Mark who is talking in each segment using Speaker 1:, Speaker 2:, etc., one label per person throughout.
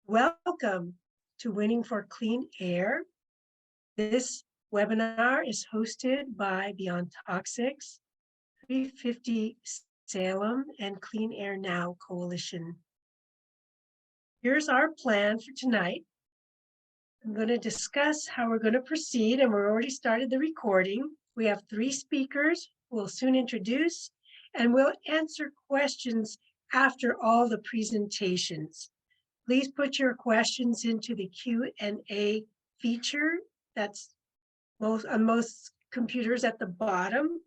Speaker 1: Welcome to Winning for Clean Air. This webinar is hosted by Beyond Toxics, 350 Salem, and Clean Air Now Coalition. Here's our plan for tonight. I'm going to discuss how we're going to proceed, and we're already started the recording. We have 3 speakers we'll soon introduce, and we'll answer questions after all the presentations. Please put your questions into the Q&A feature that's on most computers at the bottom.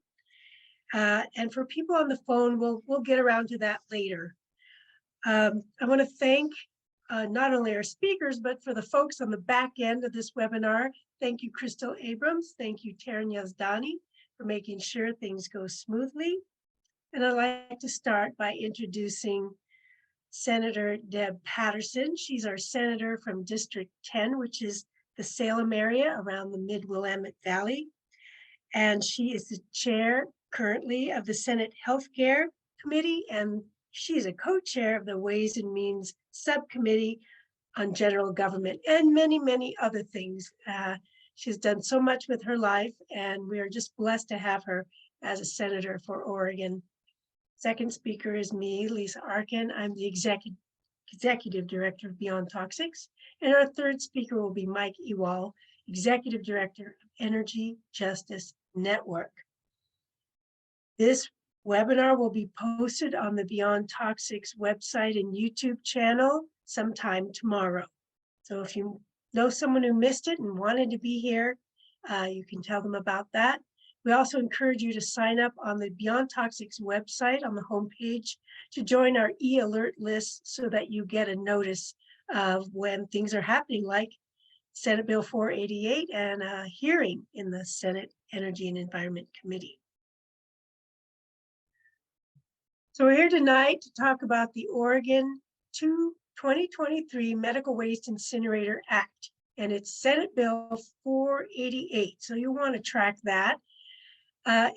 Speaker 1: And for people on the phone, we'll get around to that later. I want to thank not only our speakers, but for the folks on the back end of this webinar. Thank you, Crystal Abrams. Thank you, Taryn Yazdani, for making sure things go smoothly. And I'd like to start by introducing Senator Deb Patterson. She's our senator from District 10, which is the Salem area around the Mid-Willamette Valley. And she is the chair currently of the Senate Healthcare Committee, and she's a co-chair of the Ways and Means Subcommittee on General Government and many, many other things. She's done so much with her life, and we are just blessed to have her as a senator for Oregon. Second speaker is me, Lisa Arkin. I'm the executive director of Beyond Toxics. And our third speaker will be Mike Ewall, executive director of Energy Justice Network. This webinar will be posted on the Beyond Toxics website and YouTube channel sometime tomorrow. So if you know someone who missed it and wanted to be here, you can tell them about that. We also encourage you to sign up on the Beyond Toxics website on the homepage to join our e-alert list so that you get a notice of when things are happening, like Senate Bill 488 and a hearing in the Senate Energy and Environment Committee. So we're here tonight to talk about the Oregon 2023 Medical Waste Incinerator Act, and it's Senate Bill 488. So you want to track that.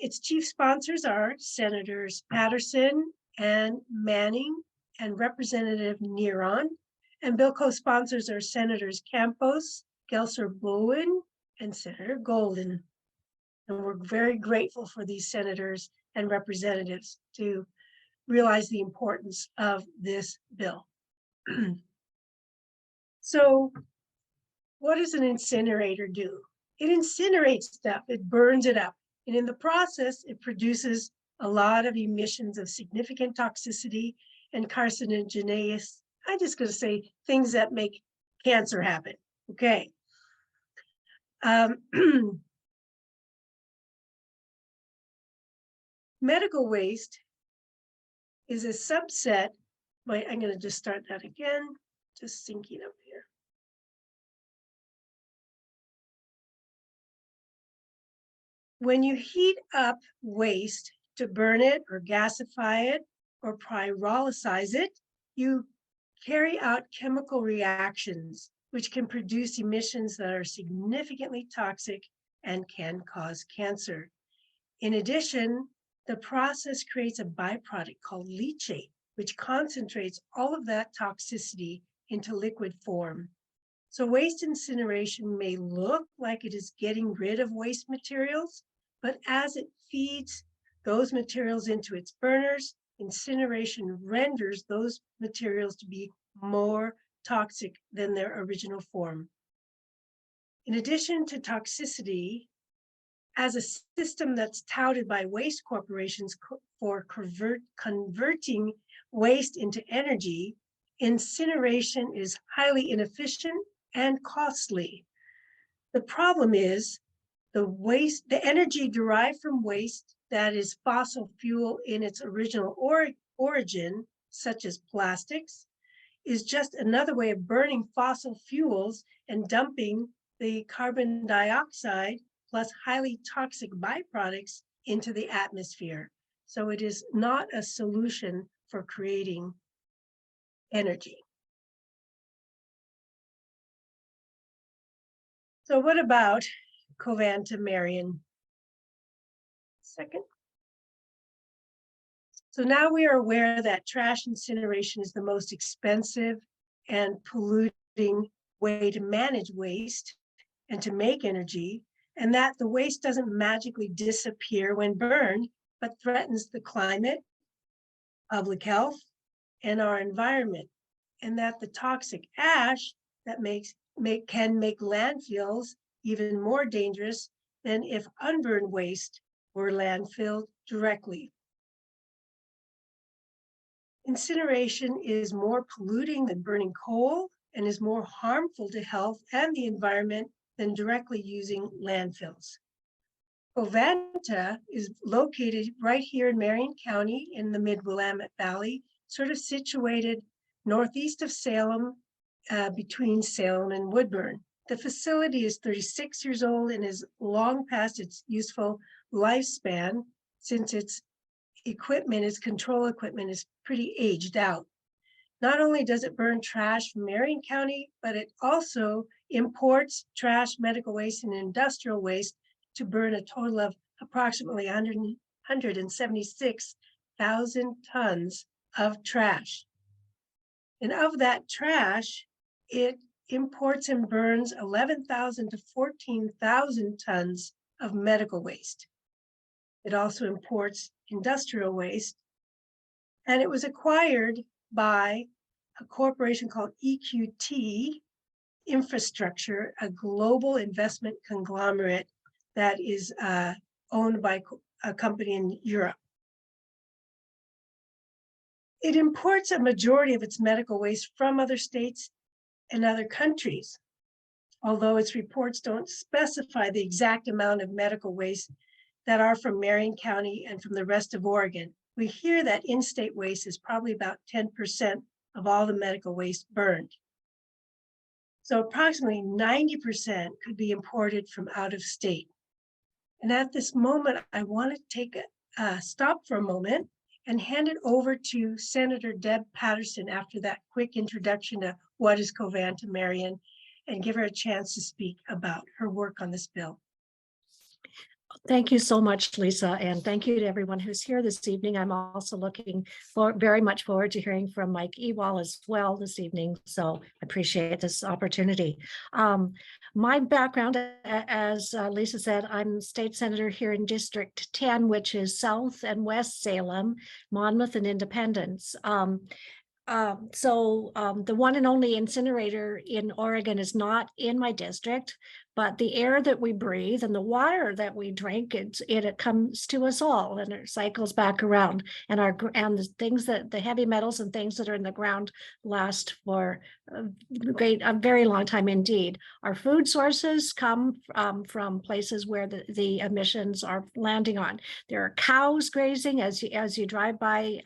Speaker 1: Its chief sponsors are Senators Patterson and Manning and Representative Neron. And bill co-sponsors are Senators Campos, Gelser-Bowen, and Senator Golden. And we're very grateful for these senators and representatives to realize the importance of this bill. So what does an incinerator do? It incinerates stuff, it burns it up. And in the process, it produces a lot of emissions of significant toxicity and carcinogeneous. I'm just going to say things that make cancer happen. Okay. Medical waste is a subset. Wait, I'm going to just start that again. Just syncing up here. When you heat up waste to burn it or gasify it or pyrolyze it, you carry out chemical reactions, which can produce emissions that are significantly toxic and can cause cancer. In addition, the process creates a byproduct called leachate, which concentrates all of that toxicity into liquid form. So waste incineration may look like it is getting rid of waste materials, but as it feeds those materials into its burners, incineration renders those materials to be more toxic than their original form. In addition to toxicity, as a system that's touted by waste corporations for converting waste into energy, incineration is highly inefficient and costly. The problem is the energy derived from waste that is fossil fuel in its original origin, such as plastics, is just another way of burning fossil fuels and dumping the carbon dioxide plus highly toxic byproducts into the atmosphere. So it is not a solution for creating energy. So what about Covanta Marion? Second. So now we are aware that trash incineration is the most expensive and polluting way to manage waste and to make energy, and that the waste doesn't magically disappear when burned, but threatens the climate, public health, and our environment, and that the toxic ash that can make landfills even more dangerous than if unburned waste were landfilled directly. Incineration is more polluting than burning coal and is more harmful to health and the environment than directly using landfills. Covanta is located right here in Marion County in the Mid-Willamette Valley, sort of situated northeast of Salem, between Salem and Woodburn. The facility is 36 years old and is long past its useful lifespan, since its control equipment is pretty aged out. Not only does it burn trash from Marion County, but it also imports trash, medical waste, and industrial waste to burn a total of approximately 176,000 tons of trash. And of that trash, it imports and burns 11,000 to 14,000 tons of medical waste. It also imports industrial waste, and it was acquired by a corporation called EQT Infrastructure, a global investment conglomerate that is owned by a company in Europe. It imports a majority of its medical waste from other states and other countries, although its reports don't specify the exact amount of medical waste that are from Marion County and from the rest of Oregon. We hear that in-state waste is probably about 10% of all the medical waste burned. So approximately 90% could be imported from out of state. And at this moment, I want to take a stop for a moment and hand it over to Senator Deb Patterson after that quick introduction to what is Covanta Marion, and give her a chance to speak about her work on this bill.
Speaker 2: Thank you so much, Lisa, and thank you to everyone who's here this evening. I'm also looking very much forward to hearing from Mike Ewall as well this evening, so I appreciate this opportunity. My background, as Lisa said, I'm state senator here in District 10, which is South and West Salem, Monmouth, and Independence. The one and only incinerator in Oregon is not in my district, but the air that we breathe and the water that we drink, it comes to us all, and it cycles back around. And the things the heavy metals and things that are in the ground last for a very long time indeed. Our food sources come from places where the emissions are landing on. There are cows grazing as you drive by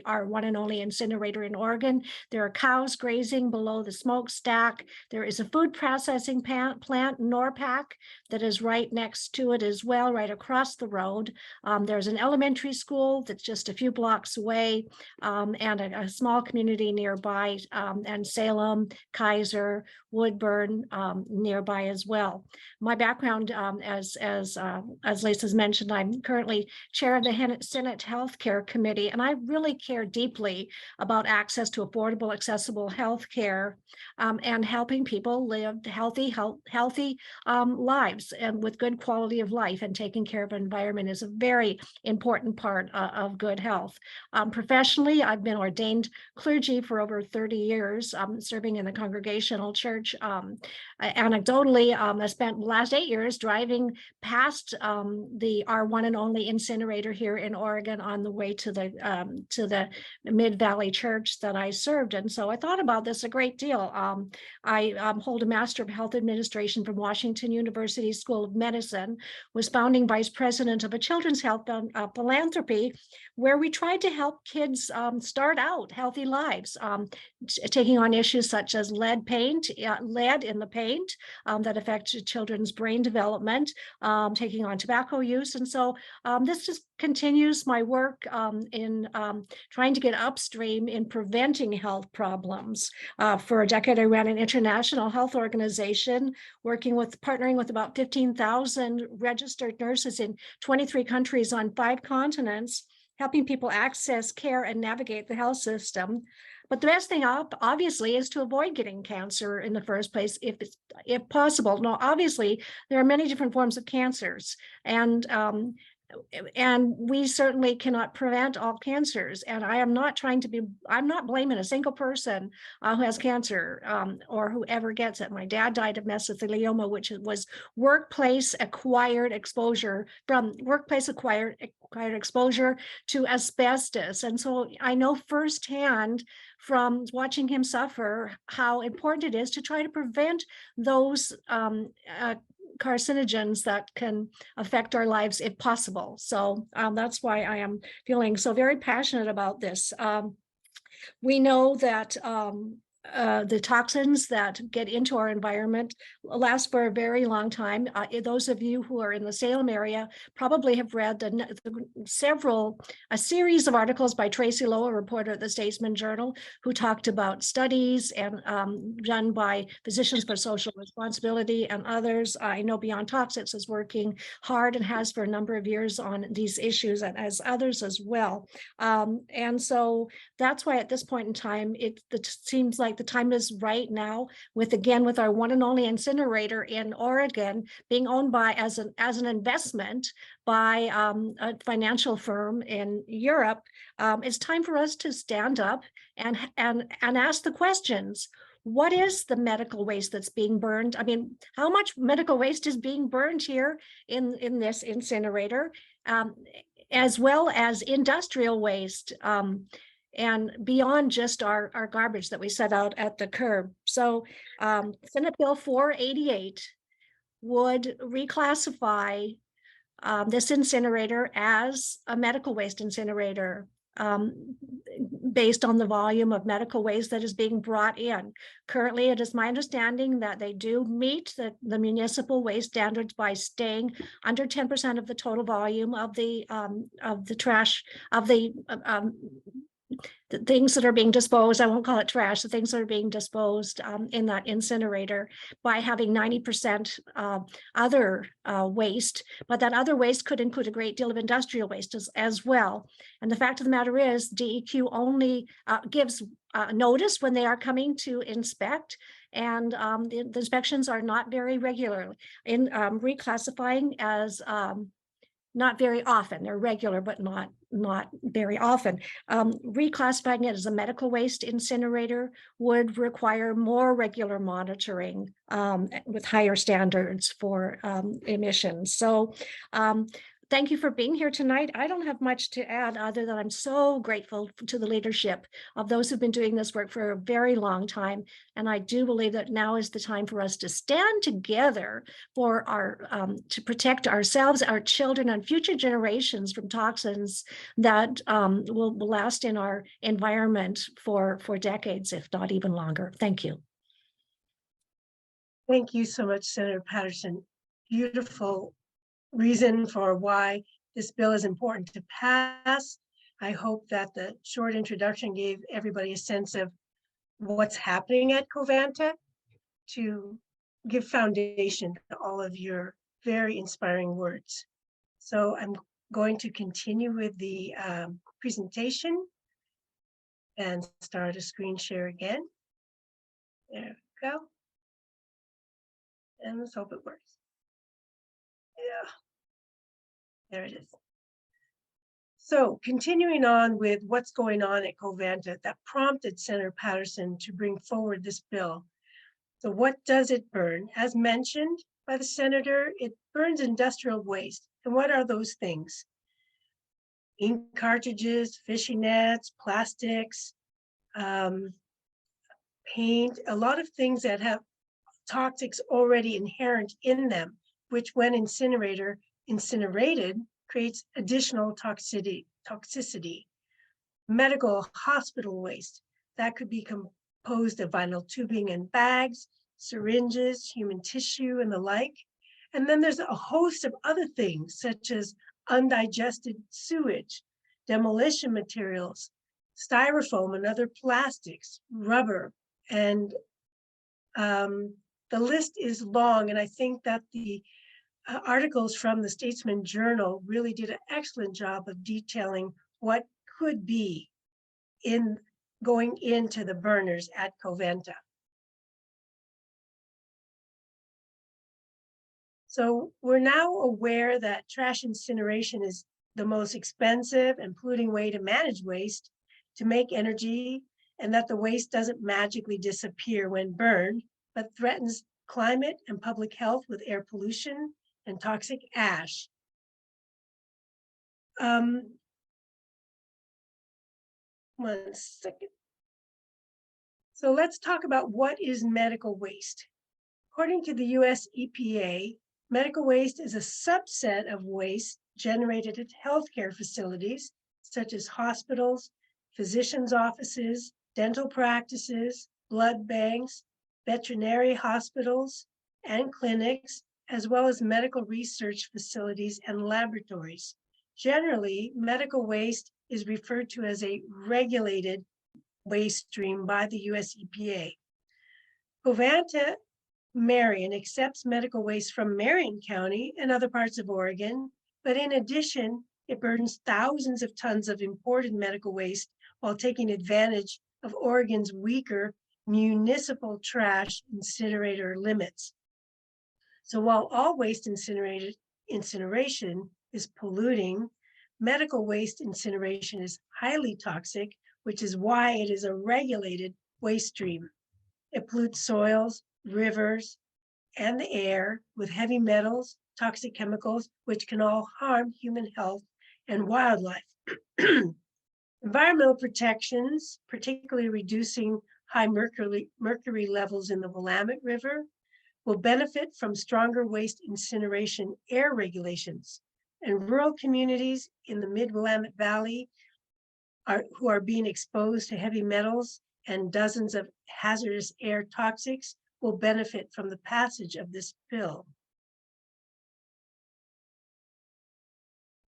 Speaker 2: our one and only incinerator in Oregon. There are cows grazing below the smokestack. There is a food processing plant, NORPAC, that is right next to it as well, right across the road. There's an elementary school that's just a few blocks away, and a small community nearby, and Salem, Kaiser, Woodburn nearby as well. My background, as Lisa's mentioned, I'm currently chair of the Senate Healthcare Committee, and I really care deeply about access to affordable, accessible health care, and helping people live healthy lives and with good quality of life, and taking care of the environment is a very important part of good health. Professionally, I've been ordained clergy for over 30 years, serving in the Congregational Church. Anecdotally, I spent the last 8 years driving past our one and only incinerator here in Oregon on the way to the Mid-Valley Church that I served. And so I thought about this a great deal. I hold a Master of Health Administration from Washington University School of Medicine, was founding vice president of a children's health philanthropy, where we tried to help kids start out healthy lives, taking on issues such as lead in the paint that affects children's brain development, taking on tobacco use. And so this just continues my work in trying to get upstream in preventing health problems. For a decade, I ran an international health organization, partnering with about 15,000 registered nurses in 23 countries on 5 continents, helping people access care and navigate the health system. But the best thing obviously is to avoid getting cancer in the first place, if possible. Now, obviously, there are many different forms of cancers, and we certainly cannot prevent all cancers. And I'm not blaming a single person who has cancer or whoever gets it. My dad died of mesothelioma, which was workplace acquired exposure exposure to asbestos. And so I know firsthand from watching him suffer how important it is to try to prevent those carcinogens that can affect our lives if possible. So that's why I am feeling so very passionate about this. We know that the toxins that get into our environment last for a very long time. Those of you who are in the Salem area probably have read a series of articles by Tracy Lowe, a reporter at the Statesman Journal, who talked about studies and done by Physicians for Social Responsibility and others. I know Beyond Toxics is working hard and has for a number of years on these issues, and as others as well. And so that's why at this point in time, it seems like the time is right now with our one and only incinerator in Oregon being owned by as an investment by a financial firm in Europe. It's time for us to stand up and ask the questions. What is the medical waste that's being burned? I mean, how much medical waste is being burned here in this incinerator, as well as industrial waste, and beyond just our garbage that we set out at the curb. So Senate Bill 488 would reclassify this incinerator as a medical waste incinerator based on the volume of medical waste that is being brought in. Currently, it is my understanding that they do meet the municipal waste standards by staying under 10% of the total volume of the trash, of the things that are being disposed. I won't call it trash, the things that are being disposed in that incinerator, by having 90% other waste, but that other waste could include a great deal of industrial waste as well. And the fact of the matter is, DEQ only gives notice when they are coming to inspect, and the inspections are not very regular. In reclassifying as not very often. They're regular, but not very often. Reclassifying it as a medical waste incinerator would require more regular monitoring with higher standards for emissions. So thank you for being here tonight. I don't have much to add other than I'm so grateful to the leadership of those who've been doing this work for a very long time. And I do believe that now is the time for us to stand together for to protect ourselves, our children, and future generations from toxins that will last in our environment for decades, if not even longer. Thank you.
Speaker 1: Thank you so much, Senator Patterson. Beautiful reason for why this bill is important to pass. I hope that the short introduction gave everybody a sense of what's happening at Covanta to give foundation to all of your very inspiring words. So I'm going to continue with the presentation and start a screen share again. There we go. And let's hope it works. Yeah, there it is. So continuing on with what's going on at Covanta that prompted Senator Patterson to bring forward this bill. So what does it burn? As mentioned by the senator, it burns industrial waste. And what are those things? Ink cartridges, fishing nets, plastics, paint, a lot of things that have toxics already inherent in them, which when incinerated creates additional toxicity. Medical hospital waste, that could be composed of vinyl tubing and bags, syringes, human tissue, and the like. And then there's a host of other things, such as undigested sewage, demolition materials, styrofoam and other plastics, rubber, and the list is long. And I think that the articles from the Statesman Journal really did an excellent job of detailing what could be in going into the burners at Covanta. So we're now aware that trash incineration is the most expensive and polluting way to manage waste, to make energy, and that the waste doesn't magically disappear when burned, but threatens climate and public health with air pollution and toxic ash. One second. So let's talk about what is medical waste. According to the US EPA, medical waste is a subset of waste generated at healthcare facilities, such as hospitals, physicians' offices, dental practices, blood banks, veterinary hospitals and clinics, as well as medical research facilities and laboratories. Generally, medical waste is referred to as a regulated waste stream by the US EPA. Covanta Marion accepts medical waste from Marion County and other parts of Oregon, but in addition, it burdens thousands of tons of imported medical waste while taking advantage of Oregon's weaker municipal trash incinerator limits. So while all waste incineration is polluting, medical waste incineration is highly toxic, which is why it is a regulated waste stream. It pollutes soils, rivers, and the air with heavy metals, toxic chemicals, which can all harm human health and wildlife. Environmental protections, particularly reducing high mercury levels in the Willamette River, will benefit from stronger waste incineration air regulations. And rural communities in the mid-Willamette Valley who are being exposed to heavy metals and dozens of hazardous air toxics will benefit from the passage of this bill.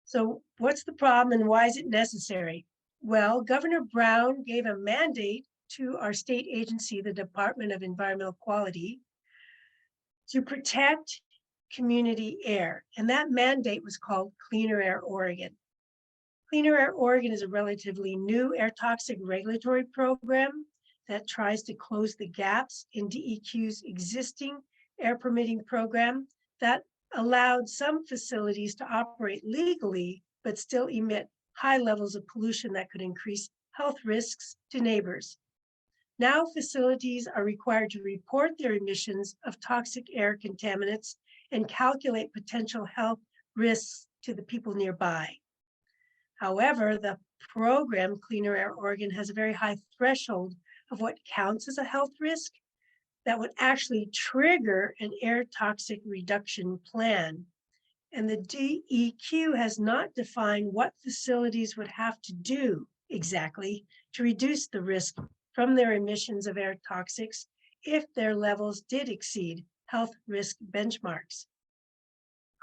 Speaker 1: So what's the problem and why is it necessary? Well, Governor Brown gave a mandate to our state agency, the Department of Environmental Quality, to protect community air. And that mandate was called Cleaner Air Oregon. Cleaner Air Oregon is a relatively new air toxic regulatory program that tries to close the gaps in DEQ's existing air permitting program that allowed some facilities to operate legally, but still emit high levels of pollution that could increase health risks to neighbors. Now facilities are required to report their emissions of toxic air contaminants and calculate potential health risks to the people nearby. However, the program Cleaner Air Oregon has a very high threshold of what counts as a health risk that would actually trigger an air toxic reduction plan. And the DEQ has not defined what facilities would have to do exactly to reduce the risk from their emissions of air toxics if their levels did exceed health risk benchmarks.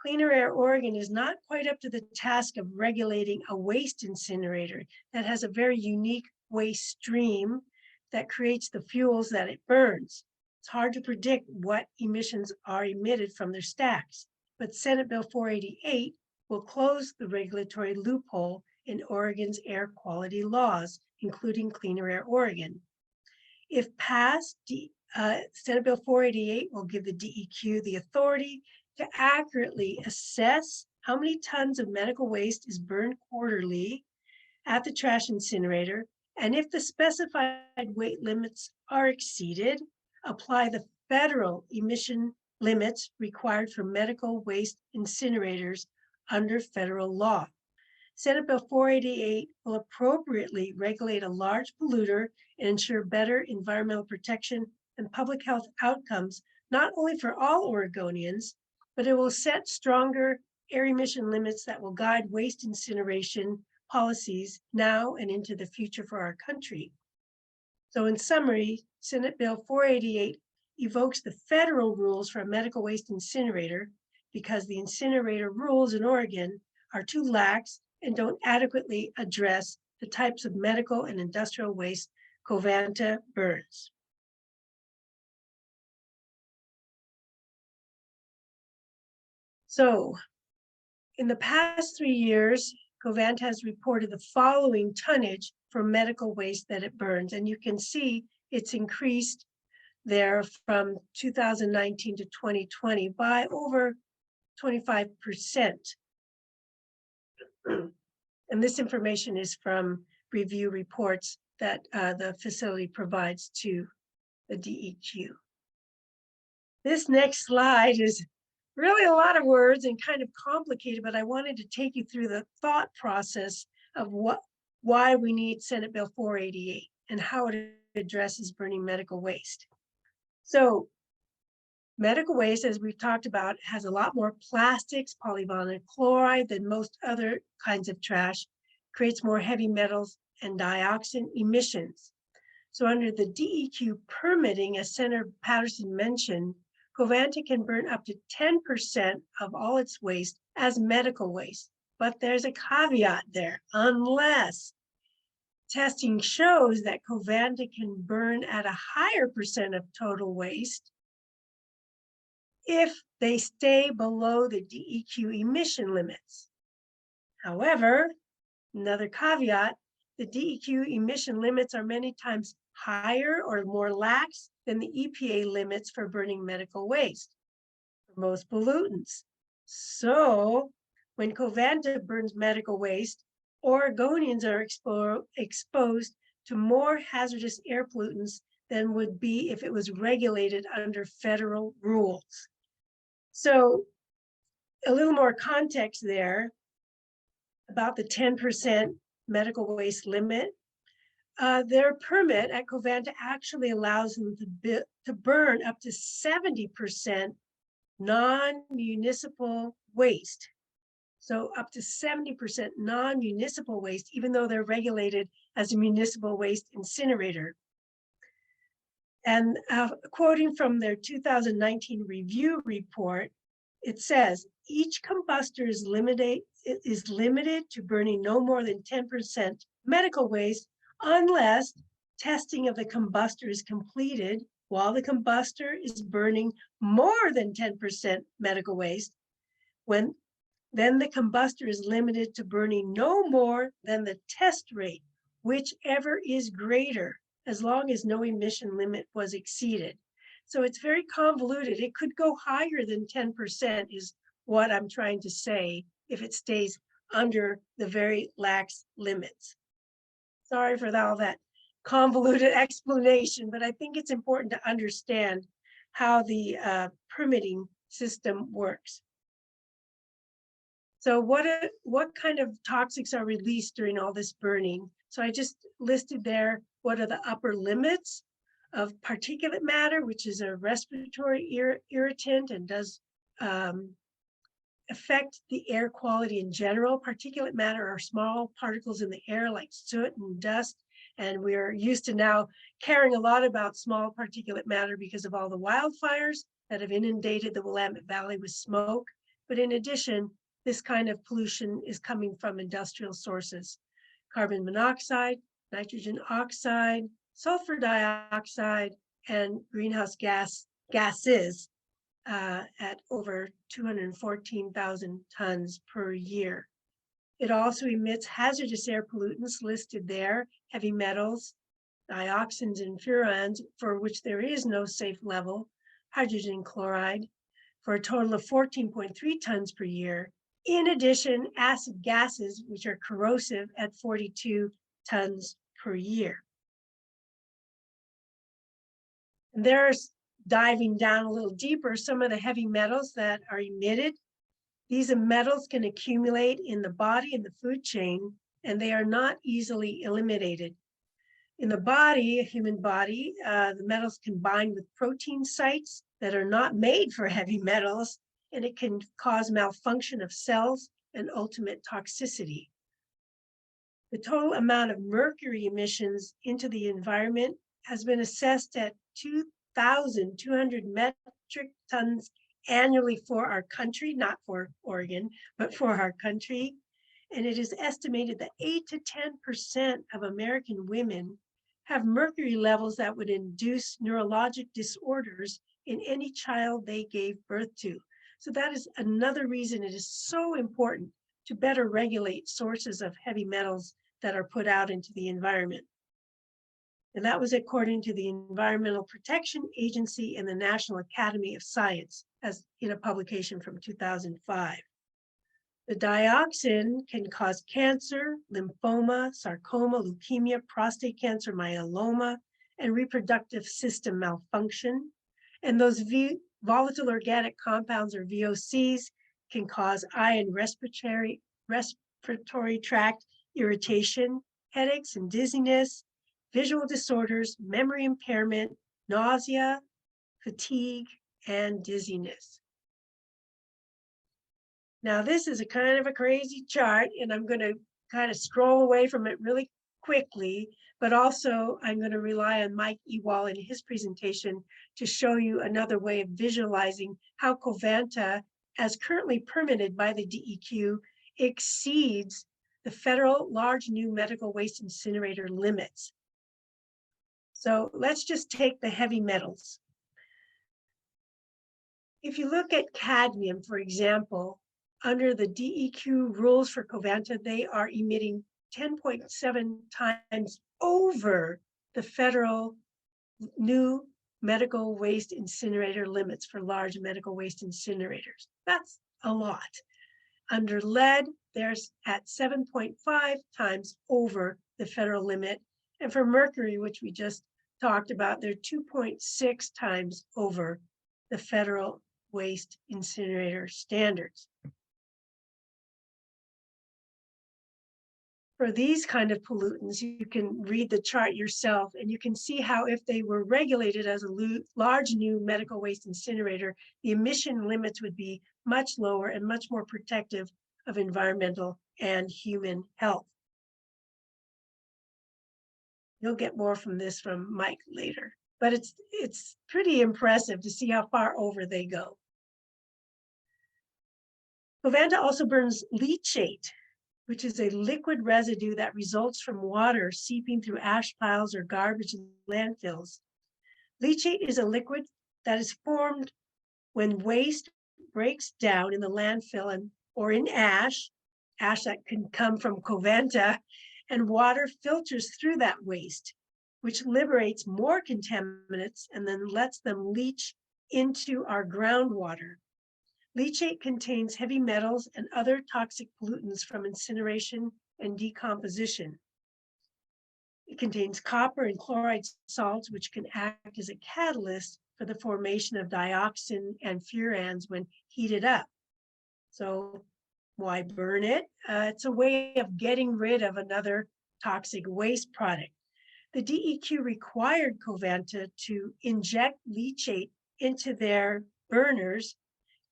Speaker 1: Cleaner Air Oregon is not quite up to the task of regulating a waste incinerator that has a very unique waste stream that creates the fuels that it burns. It's hard to predict what emissions are emitted from their stacks, but Senate Bill 488 will close the regulatory loophole in Oregon's air quality laws, including Cleaner Air Oregon. If passed, Senate Bill 488 will give the DEQ the authority to accurately assess how many tons of medical waste is burned quarterly at the trash incinerator, and if the specified weight limits are exceeded, apply the federal emission limits required for medical waste incinerators under federal law. Senate Bill 488 will appropriately regulate a large polluter and ensure better environmental protection and public health outcomes, not only for all Oregonians, but it will set stronger air emission limits that will guide waste incineration policies now and into the future for our country. So in summary, Senate Bill 488 evokes the federal rules for a medical waste incinerator because the incinerator rules in Oregon are too lax and don't adequately address the types of medical and industrial waste Covanta burns. So in the past 3 years, Covanta has reported the following tonnage for medical waste that it burns. And you can see it's increased there from 2019 to 2020 by over 25%. And this information is from review reports that the facility provides to the DEQ. This next slide is really a lot of words and kind of complicated, but I wanted to take you through the thought process of why we need Senate Bill 488 and how it addresses burning medical waste. So medical waste, as we've talked about, has a lot more plastics, polyvinyl chloride than most other kinds of trash, creates more heavy metals and dioxin emissions. So under the DEQ permitting, as Senator Patterson mentioned, Covanta can burn up to 10% of all its waste as medical waste. But there's a caveat there, unless testing shows that Covanta can burn at a higher percent of total waste if they stay below the DEQ emission limits. However, another caveat, the DEQ emission limits are many times higher or more lax than the EPA limits for burning medical waste for most pollutants. So when Covanta burns medical waste, Oregonians are exposed to more hazardous air pollutants than would be if it was regulated under federal rules. So a little more context there about the 10% medical waste limit. Their permit at Covanta actually allows them to burn up to 70% non-municipal waste. So up to 70% non-municipal waste, even though they're regulated as a municipal waste incinerator. And quoting from their 2019 review report, it says, each combustor is limited to burning no more than 10% medical waste unless testing of the combustor is completed while the combustor is burning more than 10% medical waste. Then the combustor is limited to burning no more than the test rate, whichever is greater, as long as no emission limit was exceeded. So it's very convoluted. It could go higher than 10% is what I'm trying to say if it stays under the very lax limits. Sorry for all that convoluted explanation, but I think it's important to understand how the permitting system works. So what kind of toxics are released during all this burning? So I just listed there what are the upper limits of particulate matter, which is a respiratory irritant and does affect the air quality in general. Particulate matter are small particles in the air like soot and dust. And we're used to now caring a lot about small particulate matter because of all the wildfires that have inundated the Willamette Valley with smoke. But in addition, this kind of pollution is coming from industrial sources: carbon monoxide, nitrogen oxide, sulfur dioxide, and greenhouse gases at over 214,000 tons per year. It also emits hazardous air pollutants listed there, heavy metals, dioxins and furans, for which there is no safe level, hydrogen chloride, for a total of 14.3 tons per year. In addition, acid gases, which are corrosive, at 42 tons per year. And there's diving down a little deeper, some of the heavy metals that are emitted. These metals can accumulate in the body and the food chain, and they are not easily eliminated. In the body, a human body, the metals can bind with protein sites that are not made for heavy metals, and it can cause malfunction of cells and ultimate toxicity. The total amount of mercury emissions into the environment has been assessed at 2,200 metric tons annually for our country, not for Oregon, but for our country. And it is estimated that 8 to 10% of American women have mercury levels that would induce neurologic disorders in any child they gave birth to. So that is another reason it is so important to better regulate sources of heavy metals that are put out into the environment. And that was according to the Environmental Protection Agency and the National Academy of Science, as in a publication from 2005. The dioxin can cause cancer, lymphoma, sarcoma, leukemia, prostate cancer, myeloma, and reproductive system malfunction. And those volatile organic compounds, or VOCs, can cause eye and respiratory tract irritation, headaches and dizziness, visual disorders, memory impairment, nausea, fatigue, and dizziness. Now, this is a kind of a crazy chart, and I'm going to kind of scroll away from it really quickly, but also I'm going to rely on Mike Ewall in his presentation to show you another way of visualizing how Covanta, as currently permitted by the DEQ, exceeds the federal large new medical waste incinerator limits. So let's just take the heavy metals. If you look at cadmium, for example, under the DEQ rules for Covanta, they are emitting 10.7 times over the federal new medical waste incinerator limits for large medical waste incinerators. That's a lot. Under lead, they're at 7.5 times over the federal limit. And for mercury, which we just talked about, they're 2.6 times over the federal waste incinerator standards. For these kind of pollutants, you can read the chart yourself, and you can see how if they were regulated as a large new medical waste incinerator, the emission limits would be much lower and much more protective of environmental and human health. You'll get more from this from Mike later, but it's pretty impressive to see how far over they go. Covanta also burns leachate, which is a liquid residue that results from water seeping through ash piles or garbage in landfills. Leachate is a liquid that is formed when waste breaks down in the landfill or in ash that can come from Covanta, and water filters through that waste, which liberates more contaminants and then lets them leach into our groundwater. Leachate contains heavy metals and other toxic pollutants from incineration and decomposition. It contains copper and chloride salts, which can act as a catalyst for the formation of dioxin and furans when heated up. So why burn it? It's a way of getting rid of another toxic waste product. The DEQ required Covanta to inject leachate into their burners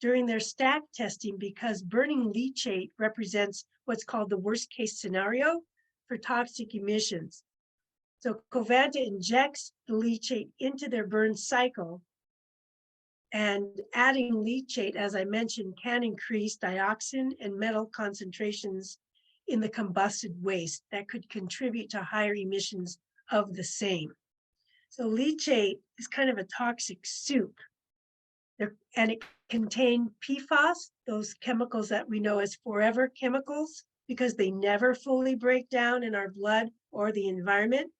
Speaker 1: during their stack testing because burning leachate represents what's called the worst case scenario for toxic emissions. So Covanta injects the leachate into their burn cycle, and adding leachate, as I mentioned, can increase dioxin and metal concentrations in the combusted waste that could contribute to higher emissions of the same. So leachate is kind of a toxic soup. And it contained PFAS, those chemicals that we know as forever chemicals, because they never fully break down in our blood or the environment.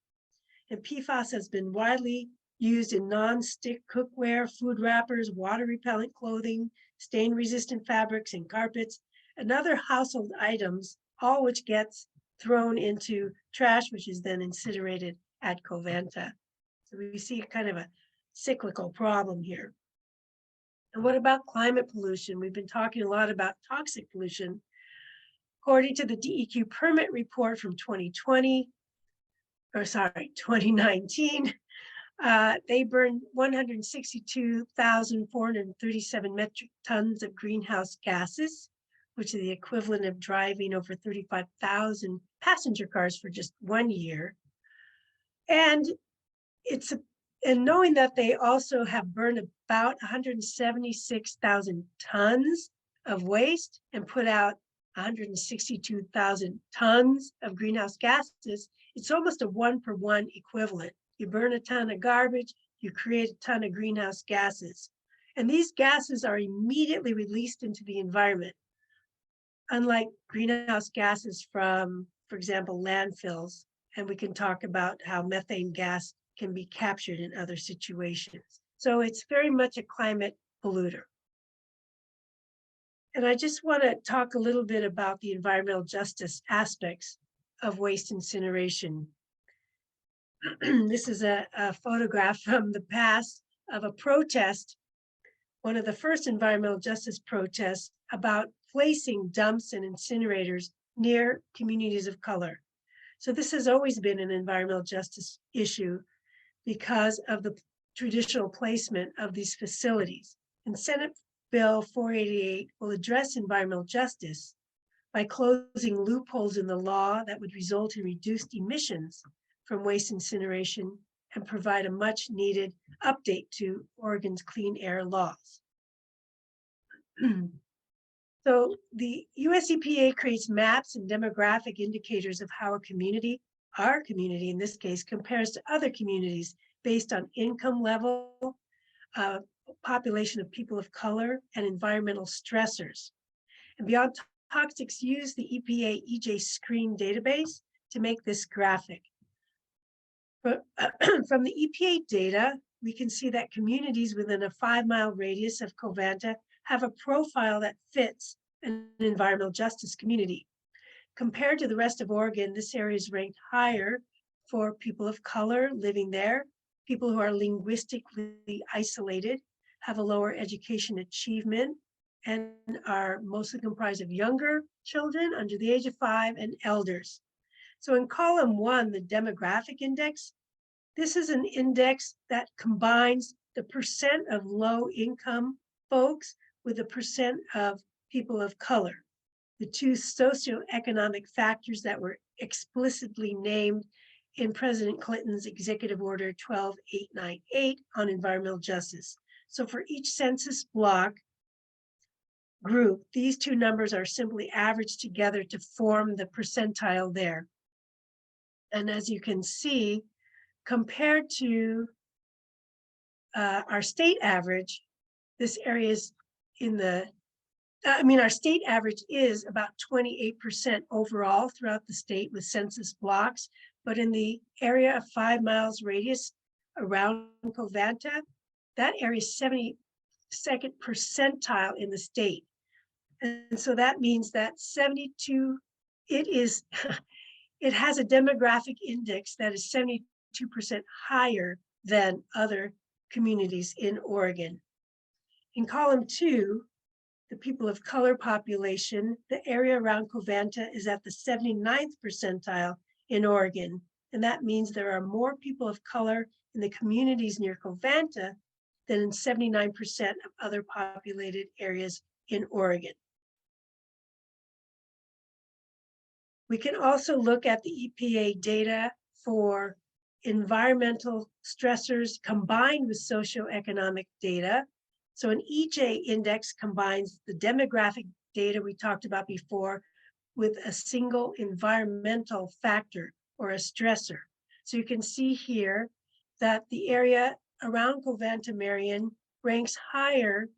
Speaker 1: And PFAS has been widely used in non-stick cookware, food wrappers, water-repellent clothing, stain-resistant fabrics and carpets, and other household items, all which gets thrown into trash, which is then incinerated at Covanta. So we see kind of a cyclical problem here. And what about climate pollution? We've been talking a lot about toxic pollution. According to the DEQ permit report from 2019, they burned 162,437 metric tons of greenhouse gases, which is the equivalent of driving over 35,000 passenger cars for just 1 year. And knowing that they also have burned about 176,000 tons of waste and put out 162,000 tons of greenhouse gases, it's almost a 1-for-1 equivalent. You burn a ton of garbage, you create a ton of greenhouse gases. And these gases are immediately released into the environment. unlike greenhouse gases from, for example, landfills. And we can talk about how methane gas can be captured in other situations. So it's very much a climate polluter. And I just want to talk a little bit about the environmental justice aspects of waste incineration. This is a photograph from the past of a protest, one of the first environmental justice protests about placing dumps and incinerators near communities of color. So this has always been an environmental justice issue because of the traditional placement of these facilities. And Senate Bill 488 will address environmental justice by closing loopholes in the law that would result in reduced emissions from waste incineration and provide a much needed update to Oregon's clean air laws. So the US EPA creates maps and demographic indicators of how a community, our community in this case, compares to other communities based on income level, population of people of color, and environmental stressors. And Beyond Toxics use the EPA EJ Screen database to make this graphic. But from the EPA data, we can see that communities within a 5-mile radius of Covanta have a profile that fits an environmental justice community. Compared to the rest of Oregon, this area is ranked higher for people of color living there, people who are linguistically isolated, have a lower education achievement, and are mostly comprised of younger children under the age of 5 and elders. So in column 1, the demographic index, this is an index that combines the percent of low income folks with the percent of people of color, the two socioeconomic factors that were explicitly named in President Clinton's Executive Order 12898 on environmental justice. So for each census block group, these two numbers are simply averaged together to form the percentile there. And as you can see, compared to our state average, this area is in the, our state average is about 28% overall throughout the state with census blocks, but in the area of 5 miles radius around Covanta, that area is 72nd percentile in the state. And so that means that 72, it has a demographic index that is 72% higher than other communities in Oregon. In column 2, the people of color population, the area around Covanta is at the 79th percentile in Oregon. And that means there are more people of color in the communities near Covanta than in 79% of other populated areas in Oregon. We can also look at the EPA data for environmental stressors combined with socioeconomic data. So an EJ index combines the demographic data we talked about before with a single environmental factor or a stressor. So you can see here that the area around Covanta Marion ranks higher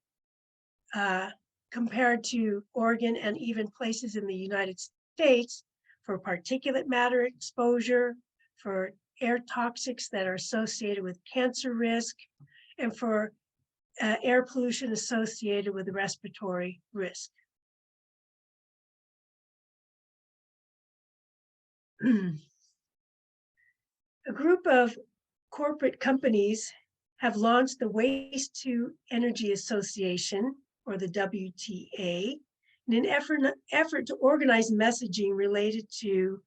Speaker 1: compared to Oregon and even places in the United States for particulate matter exposure, for air toxics that are associated with cancer risk, and for air pollution associated with respiratory risk. A group of corporate companies have launched the Waste to Energy Association, or the WTA, in an effort to organize messaging related to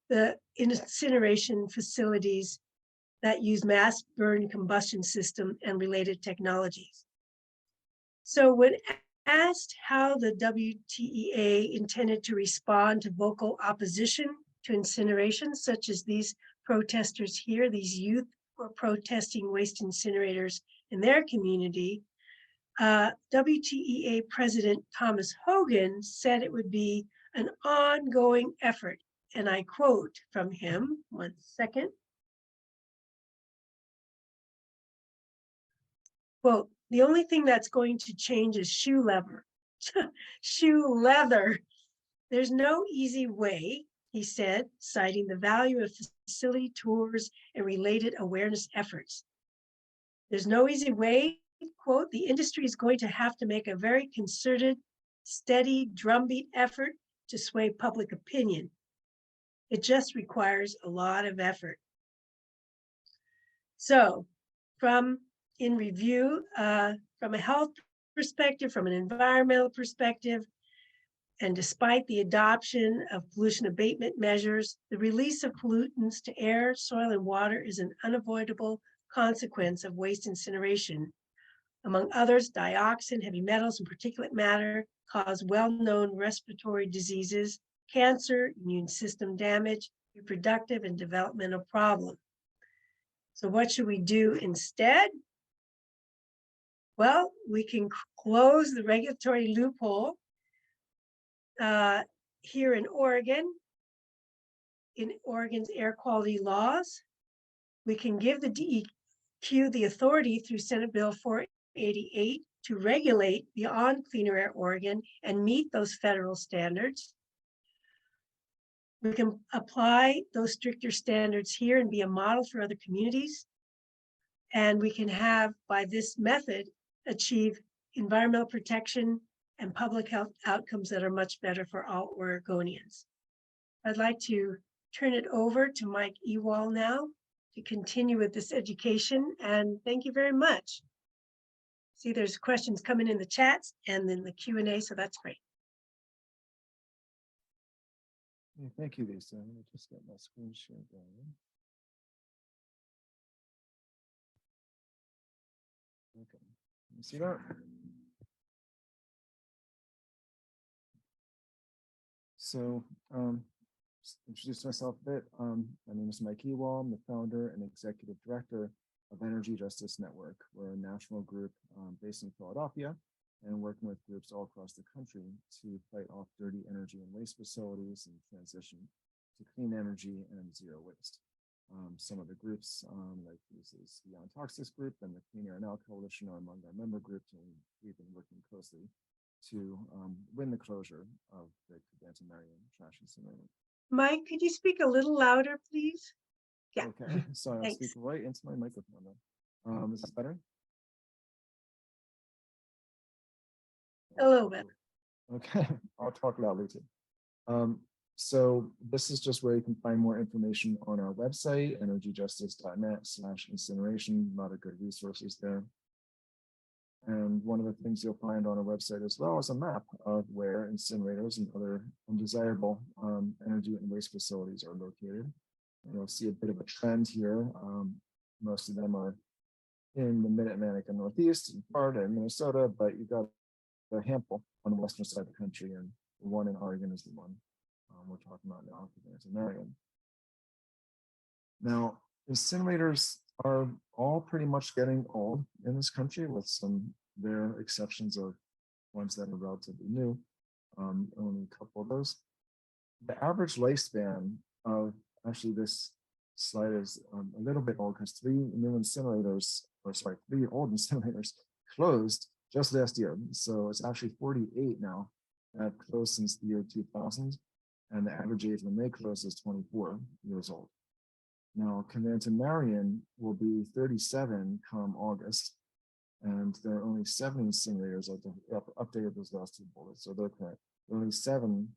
Speaker 1: the incineration facilities that use mass burn combustion system and related technologies. So when asked how the WTEA intended to respond to vocal opposition to incineration, such as these protesters here, these youth who are protesting waste incinerators in their community, WTEA President Thomas Hogan said it would be an ongoing effort. And I quote from him, one second. Quote, "The only thing that's going to change is shoe leather." Shoe leather. There's no easy way, he said, citing the value of facility tours and related awareness efforts. There's no easy way, quote, the industry is going to have to make a very concerted, steady drumbeat effort to sway public opinion. It just requires a lot of effort. So in review, from a health perspective, from an environmental perspective, and despite the adoption of pollution abatement measures, the release of pollutants to air, soil, and water is an unavoidable consequence of waste incineration. Among others, dioxin, heavy metals, and particulate matter cause well-known respiratory diseases, cancer, immune system damage, reproductive and developmental problems. So what should we do instead? Well, we can close the regulatory loophole here in Oregon's air quality laws. We can give the DEQ the authority through Senate Bill 488 to regulate beyond Cleaner Air Oregon and meet those federal standards. We can apply those stricter standards here and be a model for other communities. And we can have, by this method, achieve environmental protection and public health outcomes that are much better for all Oregonians. I'd like to turn it over to Mike Ewall now to continue with this education, and thank you very much. See, there's questions coming in the chats and in the Q&A, so that's great.
Speaker 3: Yeah, thank you, Lisa. Let me just get my screen share going. Okay, you see that? So, just introduce myself a bit. My name is Mike Ewall. I'm the founder and executive director of Energy Justice Network. We're a national group based in Philadelphia and working with groups all across the country to fight off dirty energy and waste facilities and transition to clean energy and zero waste. Some of the groups, like this is Beyond Toxics Group and the Clean Air Now Coalition, are among our member groups, and we've been working closely to win the closure of the Covanta Marion trash incinerator.
Speaker 1: Mike, could you speak a little louder, please? Yeah.
Speaker 3: Okay, sorry, I'll
Speaker 1: Thanks.
Speaker 3: speak right into my microphone then. Is this better?
Speaker 1: A little bit.
Speaker 3: Okay, I'll talk loudly too. So this is just where you can find more information on our website, energyjustice.net/incineration. A lot of good resources there. And one of the things you'll find on our website as well is a map of where incinerators and other undesirable energy and waste facilities are located. And you'll see a bit of a trend here. Most of them are in the Mid-Atlantic and Northeast, in Florida and Minnesota, but you've got a handful on the western side of the country, and the one in Oregon is the one we're talking about now, Covanta Marion. Now, incinerators are all pretty much getting old in this country, with some rare exceptions of ones that are relatively new. Only a couple of those. The average lifespan of, actually this slide is a little bit old because three old incinerators closed just last year. So it's actually 48 now that have closed since the year 2000. And the average age when they closed is 24 years old. Now, Covanta Marion will be 37 come August, and there are only 7 incinerators. I've updated those last 2 bullets, so they're correct. There are only 7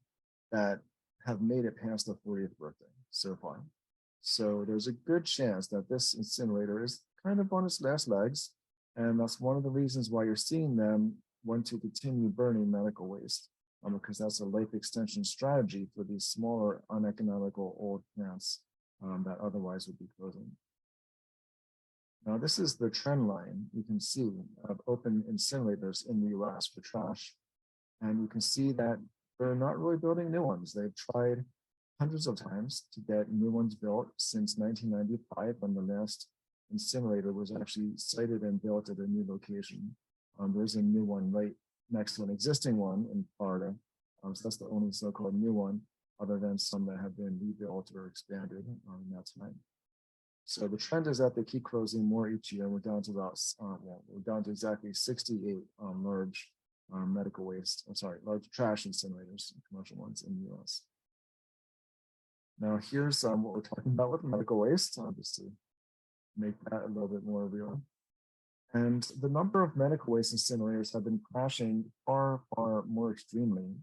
Speaker 3: that have made it past their 40th birthday so far. So there's a good chance that this incinerator is kind of on its last legs, and that's one of the reasons why you're seeing them want to continue burning medical waste, because that's a life extension strategy for these smaller, uneconomical old plants that otherwise would be closing. Now, this is the trend line you can see of open incinerators in the US for trash. And you can see that they're not really building new ones. They've tried hundreds of times to get new ones built since 1995, when the last incinerator was actually sited and built at a new location. There's a new one right next to an existing one in Florida. So that's the only so-called new one, other than some that have been rebuilt or expanded in that time. So the trend is that they keep closing more each year. We're down to about, we're down to exactly 68 large medical waste, I'm sorry, large trash incinerators, commercial ones in the US. Now here's what we're talking about with medical waste, just to make that a little bit more real. And the number of medical waste incinerators have been crashing far, far more extremely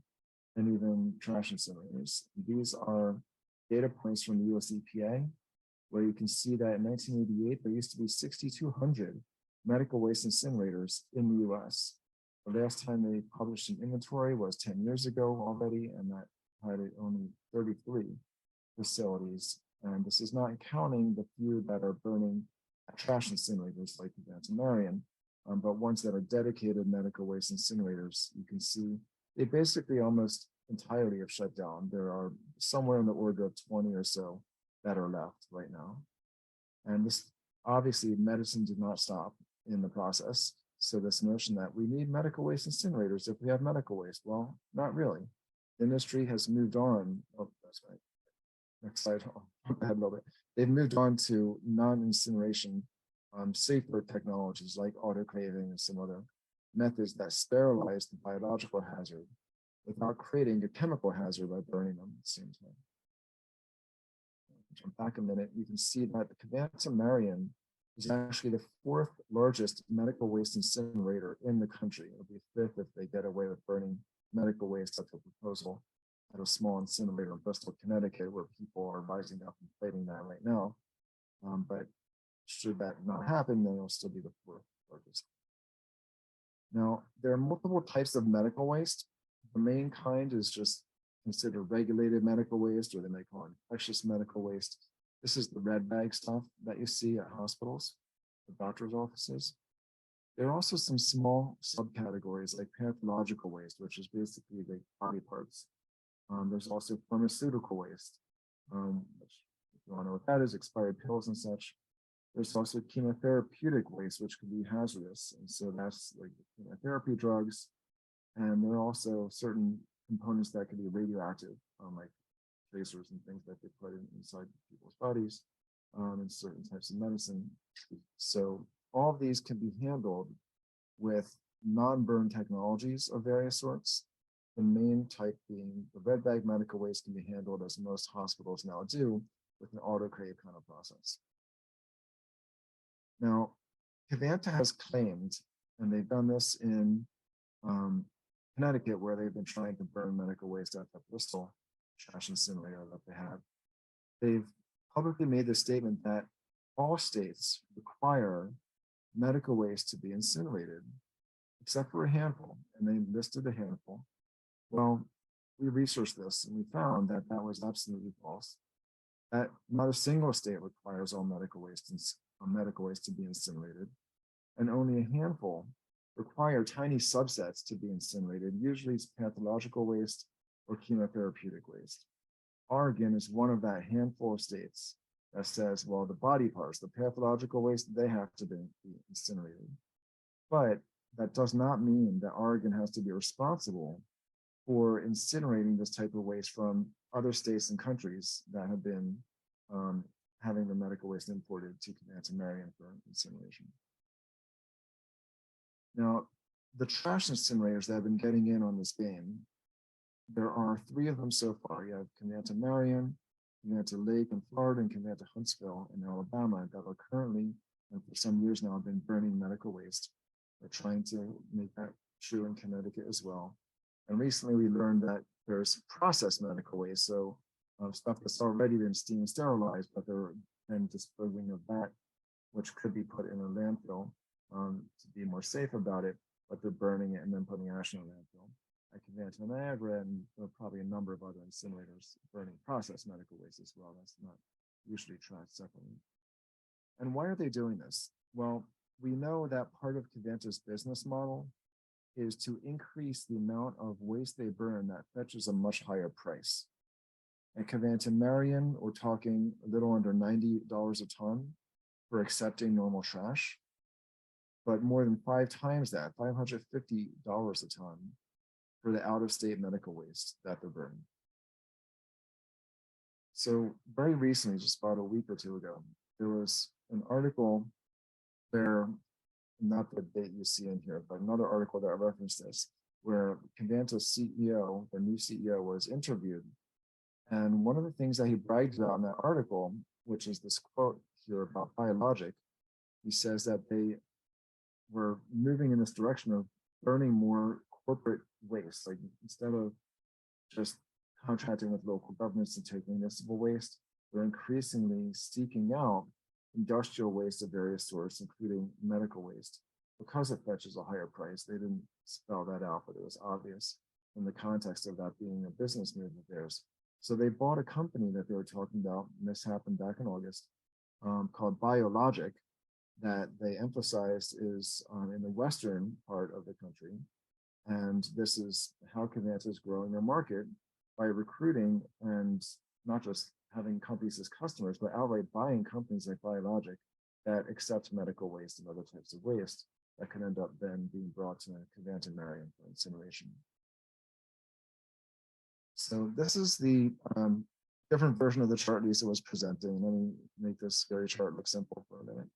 Speaker 3: than even trash incinerators. These are data points from the US EPA, where you can see that in 1988, there used to be 6,200 medical waste incinerators in the US. The last time they published an inventory was 10 years ago already, and that had only 33 facilities. And this is not counting the few that are burning trash incinerators like Covanta Marion, but ones that are dedicated medical waste incinerators. You can see they basically almost entirely have shut down. There are somewhere in the order of 20 or so that are left right now. And this, obviously, medicine did not stop in the process. So this notion that we need medical waste incinerators if we have medical waste, well, not really. The industry has moved on. Oh, that's right. Next slide. I'll put that a little bit. They've moved on to non-incineration, safer technologies like autoclaving and some other methods that sterilize the biological hazard without creating a chemical hazard by burning them at the same time. Jump back a minute, you can see that the Covanta Marion is actually the 4th largest medical waste incinerator in the country. It'll be 5th if they get away with burning medical waste at the proposal at a small incinerator in Bristol, Connecticut, where people are rising up and fighting that right now. But should that not happen, then it'll still be the 4th largest. Now, there are multiple types of medical waste. The main kind is just considered regulated medical waste, or they may call it infectious medical waste. This is the red bag stuff that you see at hospitals, the doctor's offices. There are also some small subcategories like pathological waste, which is basically the body parts. There's also pharmaceutical waste, which, if you want to know what that is, expired pills and such. There's also chemotherapeutic waste, which can be hazardous. And so that's like chemotherapy drugs. And there are also certain components that can be radioactive, like tracers and things that they put inside people's bodies, and certain types of medicine. So all of these can be handled with non-burn technologies of various sorts. The main type being the red bag medical waste can be handled, as most hospitals now do, with an autoclave kind of process. Now, Covanta has claimed, and they've done this in Connecticut, where they've been trying to burn medical waste at the Bristol trash incinerator that they have. They've publicly made the statement that all states require medical waste to be incinerated, except for a handful, and they listed a handful. Well, we researched this and we found that that was absolutely false. That not a single state requires all medical waste to be incinerated, and only a handful require tiny subsets to be incinerated. Usually it's pathological waste or chemotherapeutic waste. Oregon is one of that handful of states that says, well, the body parts, the pathological waste, they have to be incinerated. But that does not mean that Oregon has to be responsible for incinerating this type of waste from other states and countries that have been having the medical waste imported to Covanta Marion for incineration. Now, the trash incinerators that have been getting in on this game, there are 3 of them so far. You have Covanta Marion, Covanta Lake in Florida, and Covanta Huntsville in Alabama that are currently, and for some years now, have been burning medical waste. They're trying to make that true in Connecticut as well. And recently we learned that there's processed medical waste, so stuff that's already been steam sterilized, but they're then disposing of that, which could be put in a landfill to be more safe about it, but they're burning it and then putting ash in a landfill. At Covanta Niagara, and there are probably a number of other incinerators burning processed medical waste as well. That's not usually tracked separately. And why are they doing this? Well, we know that part of Covanta's business model is to increase the amount of waste they burn that fetches a much higher price. At Covanta Marion, we're talking a little under $90 a ton for accepting normal trash, but more than 5 times that, $550 a ton for the out-of-state medical waste that they're burning. So very recently, just about a week or 2 ago, there was an article there, not the date you see in here, but another article that referenced this, where Covanta's CEO, the new CEO, was interviewed. And one of the things that he bragged about in that article, which is this quote here about Biologic, he says that they were moving in this direction of burning more corporate waste. Like instead of just contracting with local governments to take municipal waste, they're increasingly seeking out industrial waste of various sorts, including medical waste, because it fetches a higher price. They didn't spell that out, but it was obvious in the context of that being a business move of theirs. So they bought a company that they were talking about, and this happened back in August, called Biologic, that they emphasized is in the western part of the country. And this is how Covanta is growing their market by recruiting and not just having companies as customers, but outright buying companies like Biologic that accept medical waste and other types of waste that can end up then being brought to Covanta Marion for incineration. So this is the different version of the chart Lisa was presenting. Let me make this very chart look simple for a minute.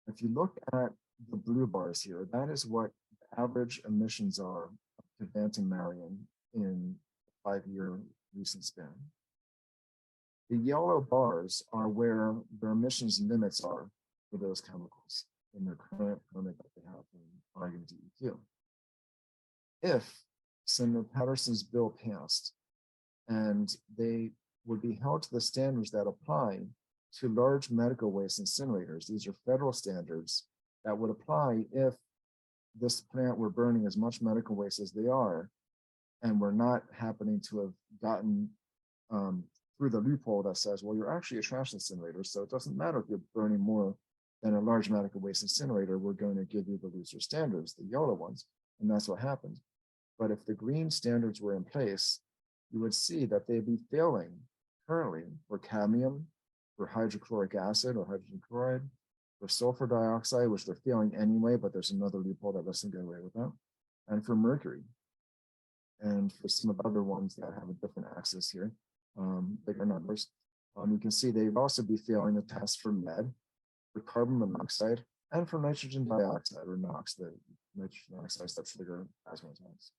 Speaker 3: If you look at the blue bars here, that is what the average emissions are of Covanta Marion in a 5-year recent span. The yellow bars are where the emissions limits are for those chemicals in their current permit that they have from Arkin DEQ. If Senator Patterson's bill passed and they would be held to the standards that apply to large medical waste incinerators, these are federal standards that would apply if this plant were burning as much medical waste as they are, and we're not happening to have gotten through the loophole that says, well, you're actually a trash incinerator, so it doesn't matter if you're burning more than a large medical waste incinerator, we're going to give you the looser standards, the yellow ones, and that's what happened. But if the green standards were in place, you would see that they'd be failing currently for cadmium, for hydrochloric acid or hydrogen chloride, for sulfur dioxide, which they're failing anyway, but there's another loophole that lets them get away with that, and for mercury, and for some of the other ones that have a different axis here, bigger numbers. You can see they'd also be failing the test for lead, for carbon monoxide, and for nitrogen dioxide, or NOx, the nitrogen oxide that's bigger plasma atoms.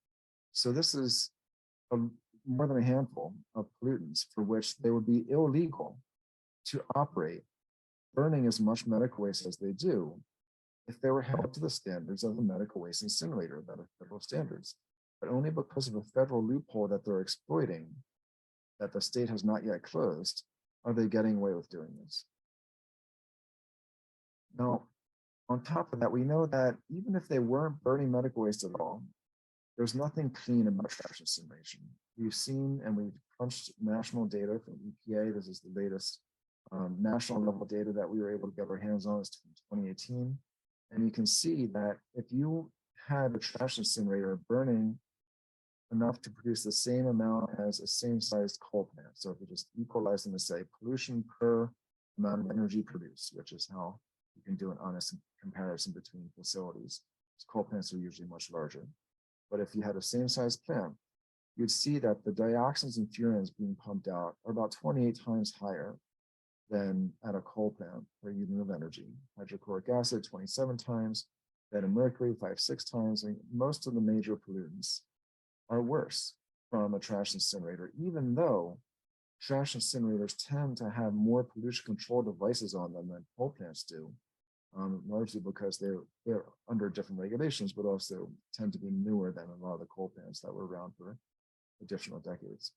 Speaker 3: So this is more than a handful of pollutants for which they would be illegal to operate, burning as much medical waste as they do, if they were held to the standards of the medical waste incinerator that are federal standards. But only because of a federal loophole that they're exploiting, that the state has not yet closed, are they getting away with doing this. Now, on top of that, we know that even if they weren't burning medical waste at all, there's nothing clean about trash incineration. We've seen and we've crunched national data from EPA. This is the latest national level data that we were able to get our hands on. It's 2018. And you can see that if you had a trash incinerator burning enough to produce the same amount as a same-sized coal plant, so if you just equalize them to say pollution per amount of energy produced, which is how you can do an honest comparison between facilities. Coal plants are usually much larger. But if you had a same-sized plant, you'd see that the dioxins and furans being pumped out are about 28 times higher than at a coal plant per unit of energy. Hydrochloric acid, 27 times, then a mercury, 5-6 times. And most of the major pollutants are worse from a trash incinerator, even though trash incinerators tend to have more pollution control devices on them than coal plants do, largely because they're under different regulations, but also tend to be newer than a lot of the coal plants that were around for additional decades.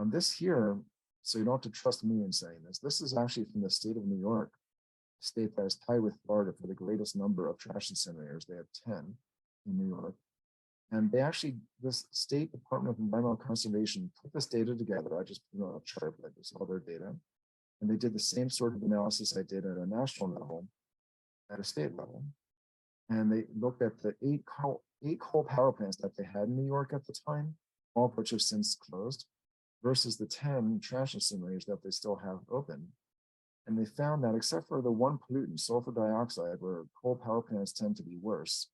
Speaker 3: This here, so you don't have to trust me in saying this, this is actually from the state of New York, a state that is tied with Florida for the greatest number of trash incinerators. They have 10 in New York. And they actually, this State Department of Environmental Conservation put this data together. I just put it on a chart, but this is all their data. And they did the same sort of analysis I did at a national level, at a state level. And they looked at the eight coal power plants that they had in New York at the time, all of which have since closed, versus the 10 trash incinerators that they still have open. And they found that except for the one pollutant, sulfur dioxide, where coal power plants tend to be worse,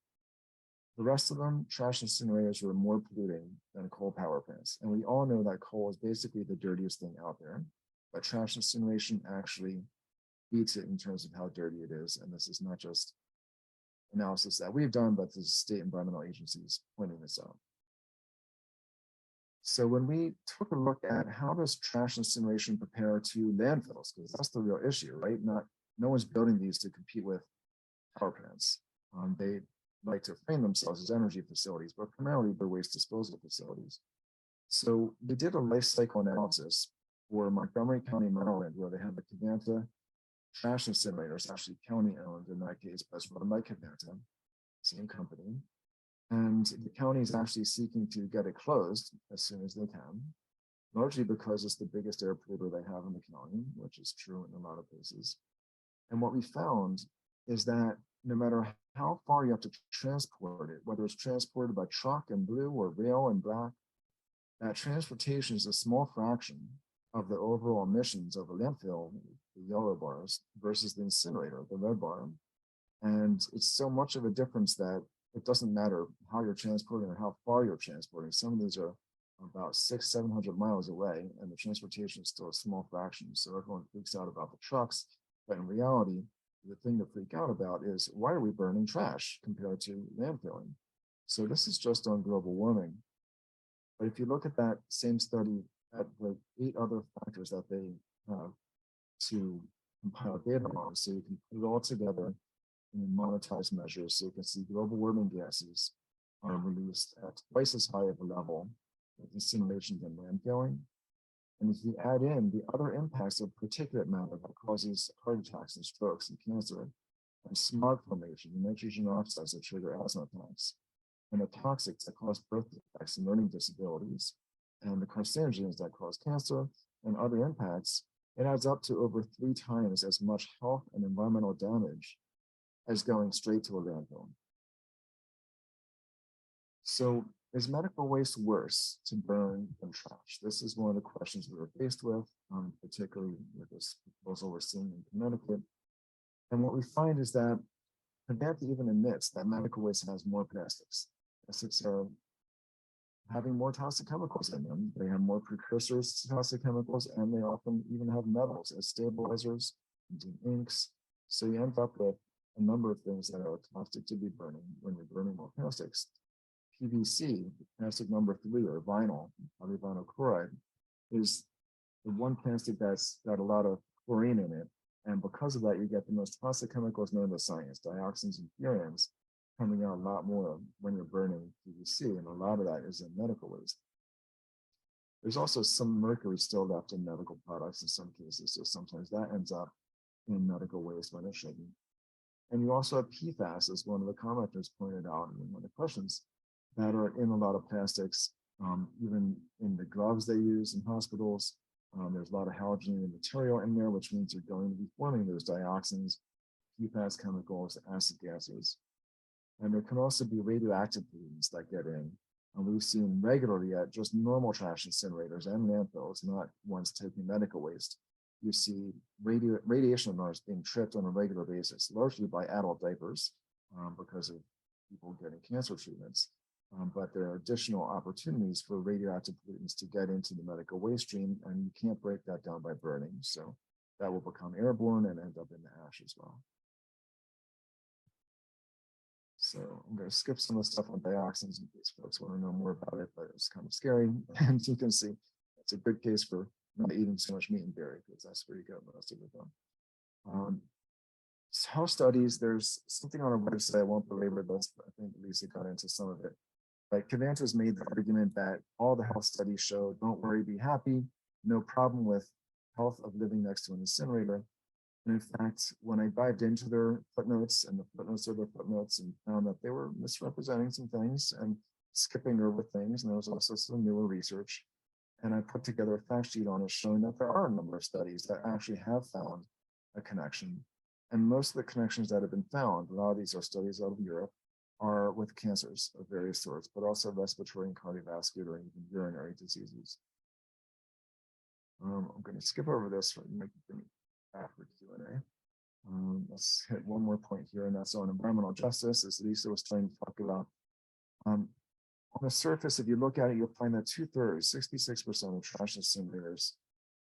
Speaker 3: the rest of them, trash incinerators, were more polluting than coal power plants. And we all know that coal is basically the dirtiest thing out there, but trash incineration actually beats it in terms of how dirty it is. And this is not just analysis that we've done, but the state environmental agencies pointing this out. So when we took a look at how does trash incineration compare to landfills, because that's the real issue, right? No one's building these to compete with power plants. They like to frame themselves as energy facilities, but primarily they're waste disposal facilities. So we did a life cycle analysis for Montgomery County, Maryland, where they have the Covanta trash incinerators, actually county owned in that case, but it's run by Covanta, same company. And the county is actually seeking to get it closed as soon as they can, largely because it's the biggest air polluter they have in the county, which is true in a lot of places. And what we found is that no matter how far you have to transport it, whether it's transported by truck in blue or rail in black, that transportation is a small fraction of the overall emissions of a landfill, the yellow bars, versus the incinerator, the red bar. And it's so much of a difference that it doesn't matter how you're transporting or how far you're transporting. Some of these are about 600-700 miles away, and the transportation is still a small fraction. So everyone freaks out about the trucks, but in reality, the thing to freak out about is why are we burning trash compared to landfilling? So this is just on global warming. But if you look at that same study at the 8 other factors that they have to compile data on, so you can put it all together in monetized measures, so you can see global warming gases are released at twice as high of a level with incineration than landfilling. And if you add in the other impacts of particulate matter that causes heart attacks and strokes and cancer, and smog formation, and nitrogen oxides that trigger asthma attacks, and the toxics that cause birth defects and learning disabilities, and the carcinogens that cause cancer and other impacts, it adds up to over 3 times as much health and environmental damage as going straight to a landfill. So is medical waste worse to burn than trash? This is one of the questions we were faced with, particularly with this proposal we're seeing in Connecticut. And what we find is that Connecticut even admits that medical waste has more plastics. Plastics are having more toxic chemicals in them. They have more precursors to toxic chemicals, and they often even have metals as stabilizers, inks. So you end up with a number of things that are toxic to be burning when you're burning more plastics. PVC, plastic number 3, or vinyl, polyvinyl chloride, is the one plastic that's got a lot of chlorine in it. And because of that, you get the most toxic chemicals known to science, dioxins and furans, coming out a lot more when you're burning PVC. And a lot of that is in medical waste. There's also some mercury still left in medical products in some cases. So sometimes that ends up in medical waste when it shouldn't. And you also have PFAS, as one of the commenters pointed out in one of the questions, that are in a lot of plastics, even in the gloves they use in hospitals. There's a lot of halogenated material in there, which means you're going to be forming those dioxins, PFAS chemicals, acid gases. And there can also be radioactive pollutants that get in. And we've seen regularly at just normal trash incinerators and landfills, not ones taking medical waste. You see radiation alarms being tripped on a regular basis, largely by adult diapers because of people getting cancer treatments. But there are additional opportunities for radioactive pollutants to get into the medical waste stream, and you can't break that down by burning. So that will become airborne and end up in the ash as well. So I'm going to skip some of the stuff on dioxins in case folks want to know more about it, but it's kind of scary. And you can see it's a good case for not eating so much meat and dairy, because that's where you get most of it from. Health studies, there's something on our website, I won't belabor this, but I think Lisa got into some of it. Like Covanta's made the argument that all the health studies show, don't worry, be happy, no problem with health of living next to an incinerator. And in fact, when I dived into their footnotes and the footnotes of their footnotes and found that they were misrepresenting some things and skipping over things, and there was also some newer research. And I put together a fact sheet on it showing that there are a number of studies that actually have found a connection. And most of the connections that have been found, a lot of these are studies out of Europe, are with cancers of various sorts, but also respiratory and cardiovascular and even urinary diseases. I'm going to skip over this for make it back for Q&A. Let's hit one more point here, and that's on environmental justice, as Lisa was trying to talk about. On the surface, if you look at it, you'll find that 2/3, 66% of trash incinerators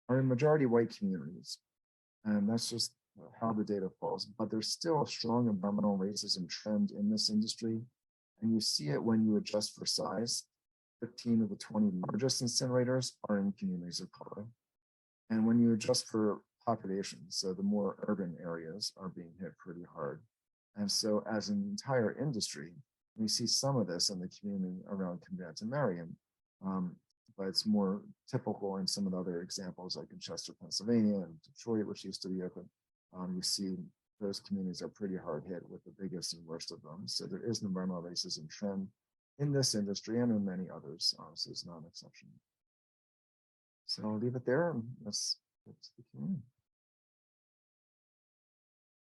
Speaker 3: are in majority white communities. And that's just how the data falls, but there's still a strong environmental racism trend in this industry. And you see it when you adjust for size. 15 of the 20 largest incinerators are in communities of color. And when you adjust for population, so the more urban areas are being hit pretty hard. And so as an entire industry, we see some of this in the community around Covanta Marion, but it's more typical in some of the other examples like in Chester, Pennsylvania, and Detroit, which used to be open. You see those communities are pretty hard hit with the biggest and worst of them. So there is an environmental racism trend in this industry and in many others. So it's not an exception. So I'll leave it there and let's get to the Q&A.